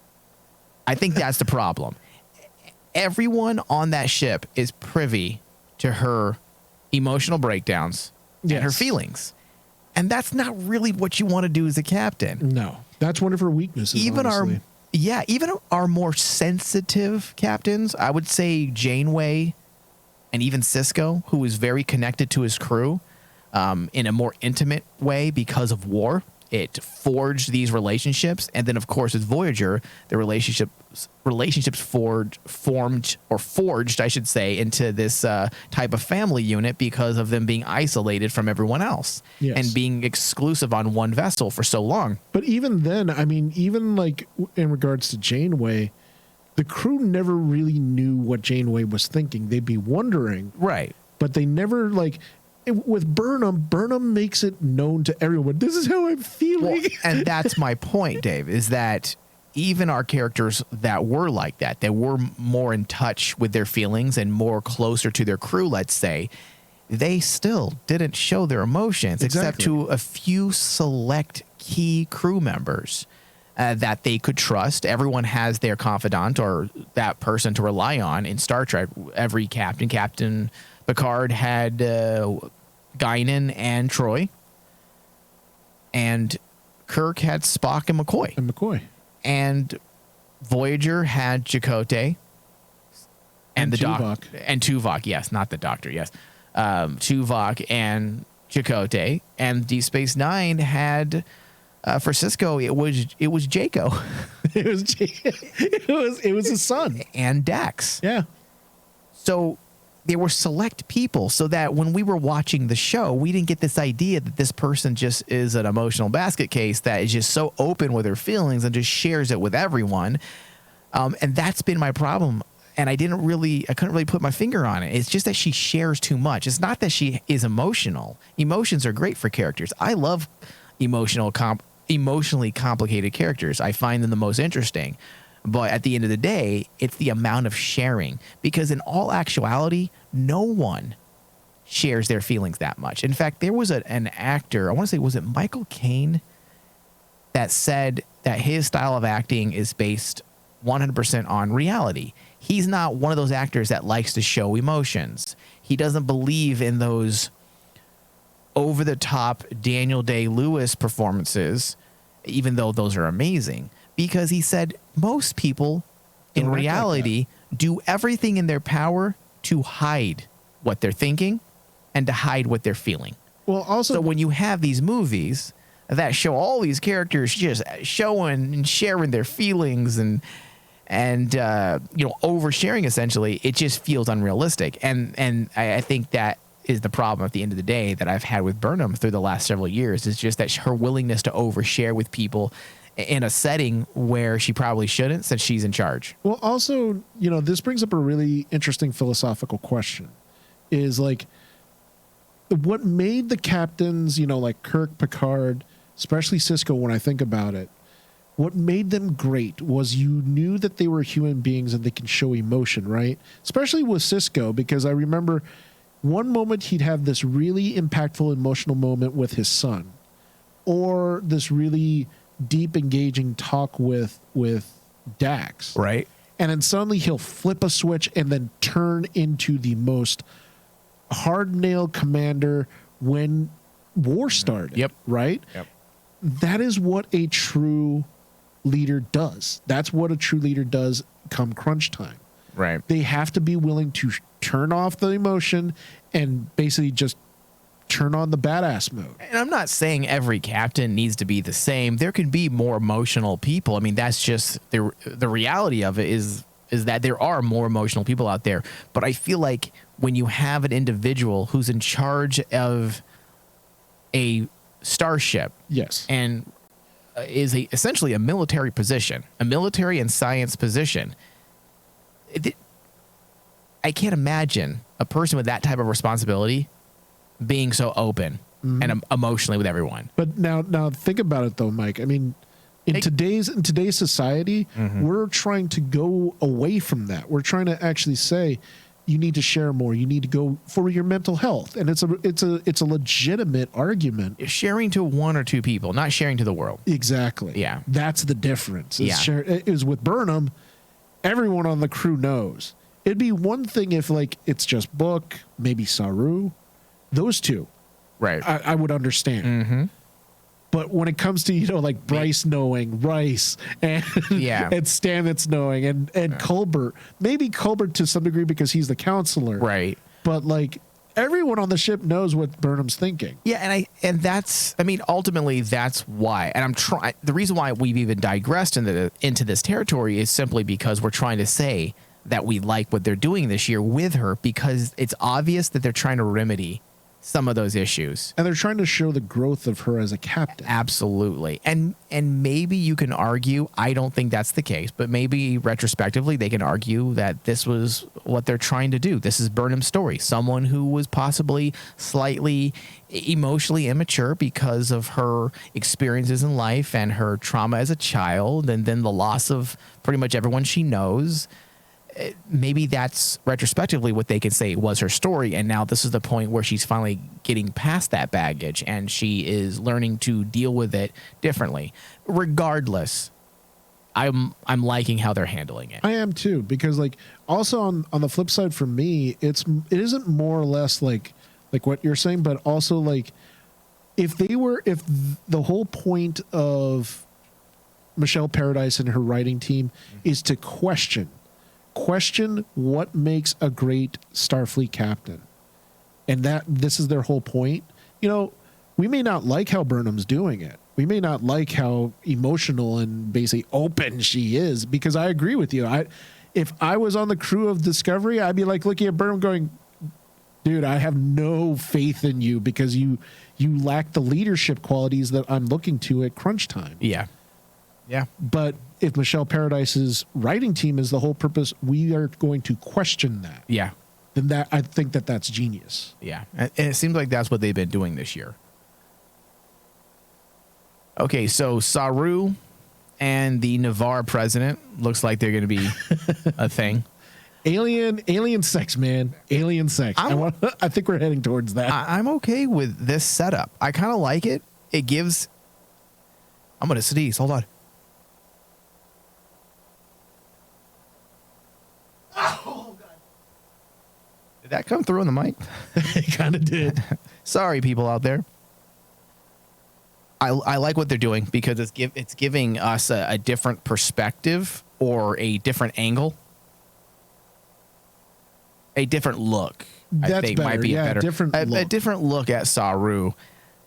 I think that's the problem. Everyone on that ship is privy to her emotional breakdowns and her feelings. And that's not really what you want to do as a captain. No. That's one of her weaknesses, honestly. Even our more sensitive captains, I would say Janeway and even Sisko, who is very connected to his crew in a more intimate way because of war, it forged these relationships, and then of course with Voyager, the relationships forged, I should say, into this type of family unit because of them being isolated from everyone else and being exclusive on one vessel for so long. But even then, I mean, even like in regards to Janeway, the crew never really knew what Janeway was thinking. They'd be wondering, right? But they never like. With Burnham makes it known to everyone. This is how I'm feeling. Well, and that's my point, Dave, is that even our characters that were like that were more in touch with their feelings and more closer to their crew, let's say, they still didn't show their emotions except to a few select key crew members that they could trust. Everyone has their confidant or that person to rely on in Star Trek. Every Captain Picard had Guinan and Troy, and Kirk had Spock and McCoy. And Voyager had Chakotay and the Doctor and Tuvok. Yes, not the Doctor. Yes, Tuvok and Chakotay. And Deep Space Nine had for Cisco it was Jaco. it was his son and Dax. Yeah. So they were select people, so that when we were watching the show, we didn't get this idea that this person just is an emotional basket case that is just so open with her feelings and just shares it with everyone. And that's been my problem. And I couldn't really put my finger on it. It's just that she shares too much. It's not that she is emotional. Emotions are great for characters. I love emotionally complicated characters. I find them the most interesting. But at the end of the day, it's the amount of sharing, because in all actuality, no one shares their feelings that much. In fact, there was an actor, I want to say, was it Michael Caine, that said that his style of acting is based 100% on reality. He's not one of those actors that likes to show emotions. He doesn't believe in those over-the-top Daniel Day-Lewis performances, even though those are amazing. Because he said most people in reality do everything in their power to hide what they're thinking and to hide what they're feeling. Well, also, so when you have these movies that show all these characters just showing and sharing their feelings and oversharing, essentially, it just feels unrealistic. And I think that is the problem at the end of the day that I've had with Burnham through the last several years, is just that her willingness to overshare with people in a setting where she probably shouldn't, since she's in charge. Well, also, this brings up a really interesting philosophical question, is like, what made the captains, like Kirk, Picard, especially Cisco, when I think about it, what made them great was you knew that they were human beings and they can show emotion, right? Especially with Cisco, because I remember one moment he'd have this really impactful emotional moment with his son, or this really deep, engaging talk with Dax. Right. And then suddenly he'll flip a switch and then turn into the most hard-nailed commander when war started. Yep. Right? Yep. That is what a true leader does. That's what a true leader does come crunch time. Right. They have to be willing to turn off the emotion and basically just turn on the badass mode. And I'm not saying every captain needs to be the same. There can be more emotional people. I mean, that's just the reality of it is that there are more emotional people out there. But I feel like when you have an individual who's in charge of a starship, yes, and is essentially a military position, a military and science position, I can't imagine a person with that type of responsibility being so open and emotionally with everyone. But now think about it though, Mike. I mean, in today's society, we're trying to go away from that. We're trying to actually say you need to share more. You need to go for your mental health, and it's a legitimate argument. Sharing to one or two people, not sharing to the world. Exactly. Yeah, that's the difference. Is with Burnham, everyone on the crew knows. It'd be one thing if like it's just Book, maybe Saru. Those two, right? I would understand. But when it comes to like Bryce knowing Rice and and Stamets knowing and Colbert, maybe Colbert to some degree because he's the counselor, right? But like everyone on the ship knows what Burnham's thinking. Yeah, ultimately that's why. And the reason why we've even digressed into this territory is simply because we're trying to say that we like what they're doing this year with her, because it's obvious that they're trying to remedy some of those issues. And they're trying to show the growth of her as a captain. Absolutely. And maybe you can argue, I don't think that's the case, but maybe retrospectively they can argue that this was what they're trying to do. This is Burnham's story. Someone who was possibly slightly emotionally immature because of her experiences in life and her trauma as a child, and then the loss of pretty much everyone she knows. Maybe that's retrospectively what they can say was her story, and now this is the point where she's finally getting past that baggage and she is learning to deal with it differently. Regardless, I'm liking how they're handling it. I am too, because like also on the flip side for me, it isn't more or less like what you're saying, but also like if the whole point of Michelle Paradise and her writing team is to question what makes a great Starfleet captain, and that this is their whole point. You know, we may not like how Burnham's doing it. We may not like how emotional and basically open she is, because I agree with you. If I was on the crew of Discovery, I'd be like looking at Burnham going, dude, I have no faith in you because you lack the leadership qualities that I'm looking to at crunch time. Yeah. But if Michelle Paradise's writing team is the whole purpose, we are going to question that. Yeah. Then I think that's genius. Yeah. And it seems like that's what they've been doing this year. Okay, so Saru and the Navarre president looks like they're going to be a thing. Alien sex, man. Alien sex. I think we're heading towards that. I'm okay with this setup. I kind of like it. It gives... I'm going to sneeze. Hold on. Oh, God. Did that come through on the mic? It kind of did. Sorry, people out there. I like what they're doing because it's giving us a different perspective or a different angle. A different look. I think better. Might be a different look at Saru.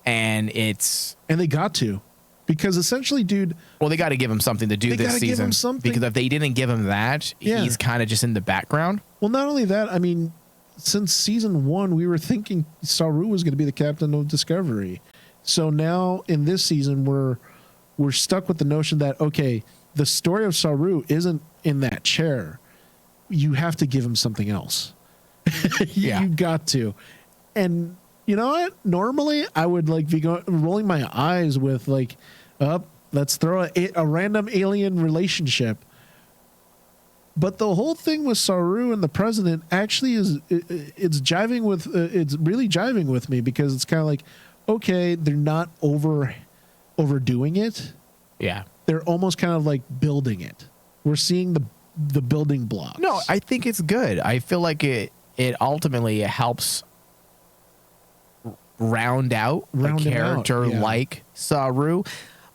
And they got to. Because essentially, dude... Well, they got to give him something to do this season. Give him something. Because if they didn't give him that, he's kind of just in the background. Well, not only that, I mean, since season 1, we were thinking Saru was going to be the captain of Discovery. So now, in this season, we're stuck with the notion that, okay, the story of Saru isn't in that chair. You have to give him something else. You got to. And... you know what? Normally, I would be rolling my eyes with let's throw a random alien relationship. But the whole thing with Saru and the president actually it's really jiving with me, because it's kind of like, okay, they're not overdoing it. Yeah, they're almost kind of like building it. We're seeing the building blocks. No, I think it's good. I feel like it ultimately helps round out a character like Saru.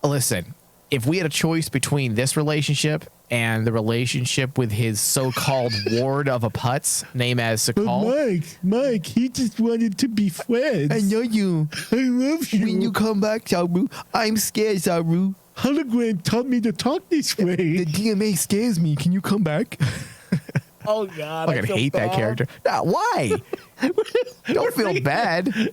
Listen, if we had a choice between this relationship and the relationship with his so-called ward of a putz named as Sakal. Mike, he just wanted to be friends. I know you. I love you. When you come back, Saru, I'm scared, Saru. Hologram taught me to talk this way. The DMA scares me. Can you come back? Oh, God. I hate that character. No, why? Don't feel bad.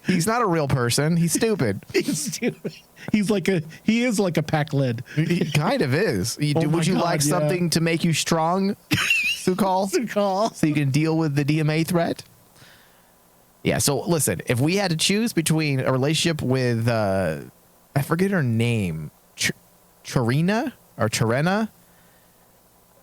He's not a real person. He's stupid. He's stupid. He is like a pack lead. He kind of is. Would you like something to make you strong, Sukal? So you can deal with the DMA threat? Yeah, so listen, if we had to choose between a relationship with, I forget her name, Tarina or Tarena?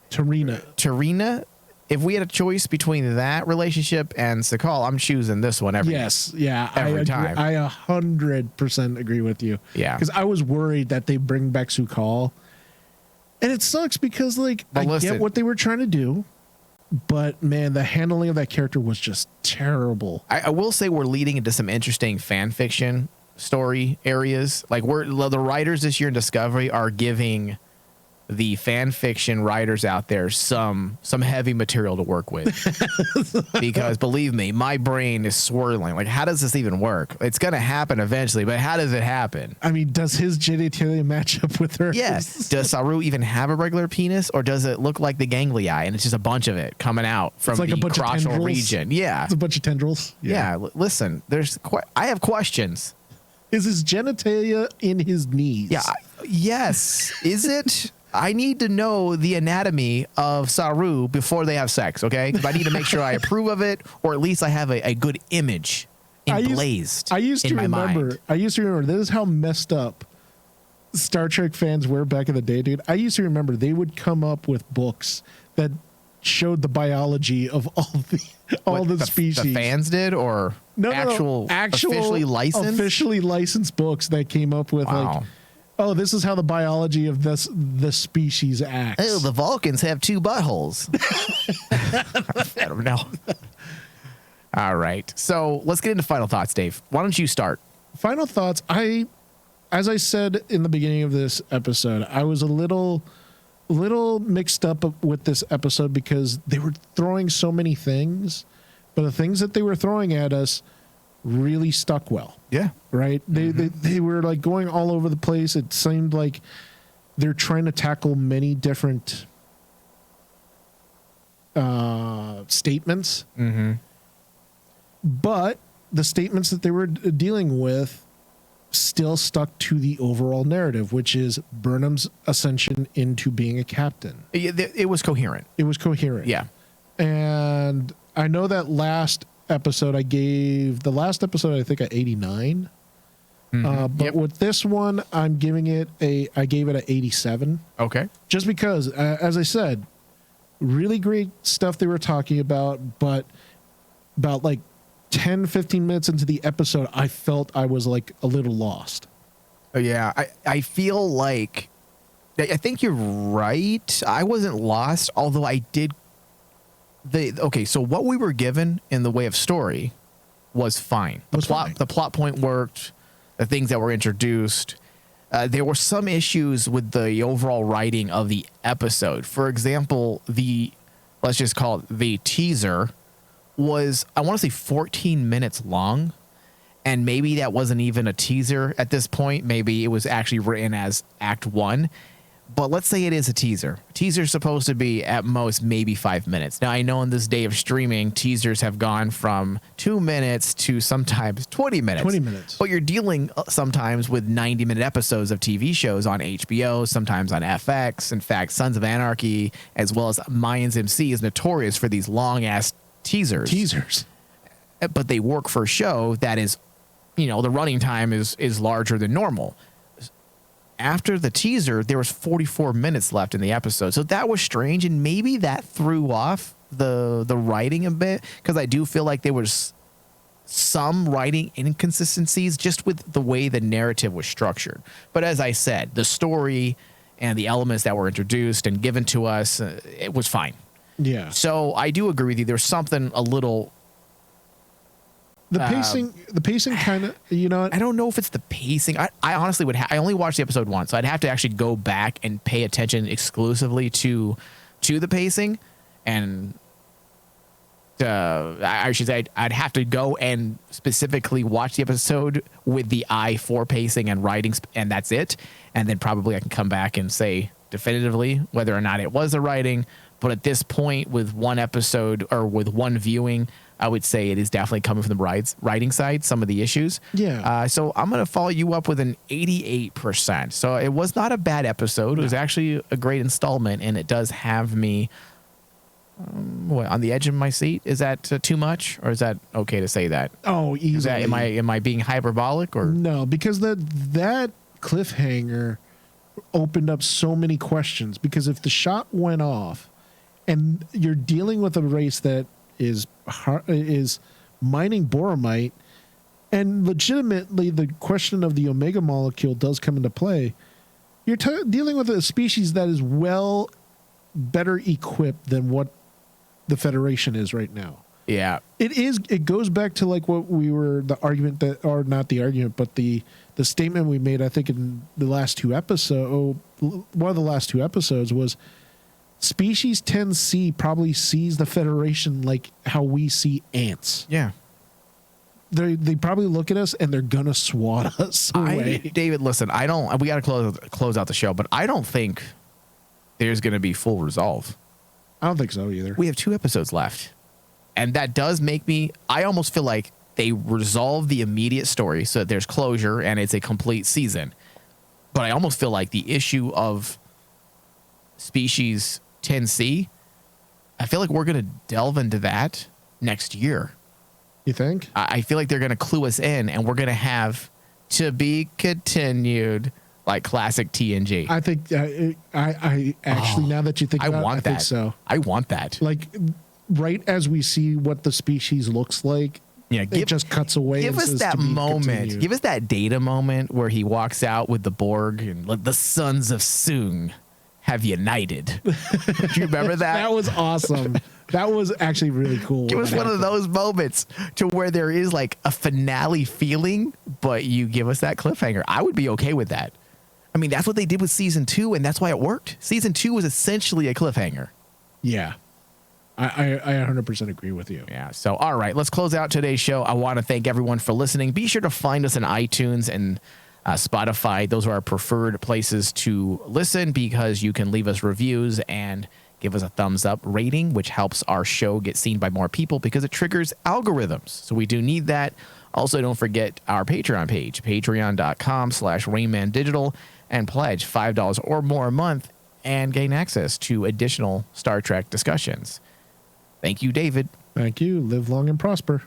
Tarina. If we had a choice between that relationship and Sakal, I'm choosing this one every time. I 100% agree with you. Yeah, because I was worried that they bring back Sakal, and it sucks because I get what they were trying to do, but man, the handling of that character was just terrible. I will say we're leading into some interesting fan fiction story areas. The writers this year in Discovery are giving the fan fiction writers out there some heavy material to work with. Because believe me, my brain is swirling. Like, how does this even work? It's going to happen eventually, but how does it happen? I mean, does his genitalia match up with hers? Yes. Does Saru even have a regular penis, or does it look like the ganglia and it's just a bunch of it coming out from It's like the a bunch of crotchal tendrils? region? Yeah. It's a bunch of tendrils. Yeah. Listen, I have questions. Is his genitalia in his knees? Yeah. Yes. Is it? I need to know the anatomy of Saru before they have sex, okay? Because I need to make sure I approve of it, or at least I have a good image emblazed I used to in my remember. mind. I used to remember. This is how messed up Star Trek fans were back in the day, dude. I used to remember they would come up with books that showed the biology of all the species. The fans did, or actual officially licensed? Officially licensed books that came up with like, oh, this is how the biology of the species acts. Oh, the Vulcans have 2 buttholes. I don't know. All right. So let's get into final thoughts, Dave. Why don't you start? Final thoughts. As I said in the beginning of this episode, I was a little mixed up with this episode because they were throwing so many things, but the things that they were throwing at us really stuck well. Yeah. Right. They were like going all over the place. It seemed like they're trying to tackle many different statements. Mm-hmm. But the statements that they were dealing with still stuck to the overall narrative, which is Burnham's ascension into being a captain. It was coherent. It was coherent. Yeah. And I know that last episode I think at 89. But with this one, I gave it an 87. Okay. Just because, as I said, really great stuff they were talking about, but about like 10, 15 minutes into the episode, I felt I was like a little lost. Yeah. I feel like, I think you're right. I wasn't lost, although I did. So what we were given in the way of story was fine. The plot point worked. The things that were introduced. There were some issues with the overall writing of the episode. For example, let's just call it the teaser was, I want to say 14 minutes long. And maybe that wasn't even a teaser at this point. Maybe it was actually written as Act 1. But let's say it is a teaser. Teaser's supposed to be at most maybe 5 minutes. Now, I know in this day of streaming, teasers have gone from 2 minutes to sometimes 20 minutes. 20 minutes. But you're dealing sometimes with 90-minute episodes of TV shows on HBO, sometimes on FX. In fact, Sons of Anarchy, as well as Mayans MC, is notorious for these long-ass teasers. But they work for a show that is, the running time is larger than normal. After the teaser, there was 44 minutes left in the episode. So that was strange, and maybe that threw off the writing a bit, because I do feel like there was some writing inconsistencies just with the way the narrative was structured. But as I said, the story and the elements that were introduced and given to us, it was fine. Yeah. So I do agree with you. There's something a little... The pacing kind of, I don't know if it's the pacing. I honestly would. I only watched the episode once, so I'd have to actually go back and pay attention exclusively to the pacing, and I should say I'd have to go and specifically watch the episode with the eye for pacing and writing, and that's it. And then probably I can come back and say definitively whether or not it was the writing. But at this point, with one episode or with one viewing, I would say it is definitely coming from the writing side, some of the issues. Yeah. So I'm going to follow you up with an 88%. So it was not a bad episode. It was actually a great installment, and it does have me on the edge of my seat. Is that too much, or is that okay to say that? Oh, easily. Am I being hyperbolic, or no? Because that cliffhanger opened up so many questions. Because if the shot went off, and you're dealing with a race that is mining boromite, and legitimately the question of the omega molecule does come into play, you're dealing with a species that is better equipped than what the Federation is right now. Yeah. It goes back to like what we were, the argument that, or not the argument, but the statement we made, I think in the last two episodes, one of the last two episodes was Species 10C probably sees the Federation like how we see ants. Yeah. They probably look at us and they're going to swat us away. David, listen, we got to close out the show, but I don't think there's going to be full resolve. I don't think so either. We have 2 episodes left. And that does make me, I almost feel like they resolve the immediate story so that there's closure and it's a complete season. But I almost feel like the issue of Species 10C, I feel like we're going to delve into that next year. You think? I feel like they're going to clue us in and we're going to have to be continued like classic TNG. I think, I actually, now that you think about it, I think so. I want that. Like, right as we see what the species looks like, Yeah, it just cuts away. Give and us says that to be moment. continued. Give us that Data moment where he walks out with the Borg and the sons of Soong have united. Do you remember that? That was awesome. That was actually really cool. Give us one of those moments to where there is like a finale feeling, but you give us that cliffhanger. I would be okay with that. I mean, that's what they did with season 2, and that's why it worked. Season 2 was essentially a cliffhanger. Yeah. I 100% agree with you. Yeah. So, all right, let's close out today's show. I want to thank everyone for listening. Be sure to find us on iTunes and Spotify. Those are our preferred places to listen because you can leave us reviews and give us a thumbs up rating, which helps our show get seen by more people because it triggers algorithms. So we do need that. Also, don't forget our Patreon page, patreon.com/RainmanDigital, and pledge $5 or more a month and gain access to additional Star Trek discussions. Thank you, David. Thank you. Live long and prosper.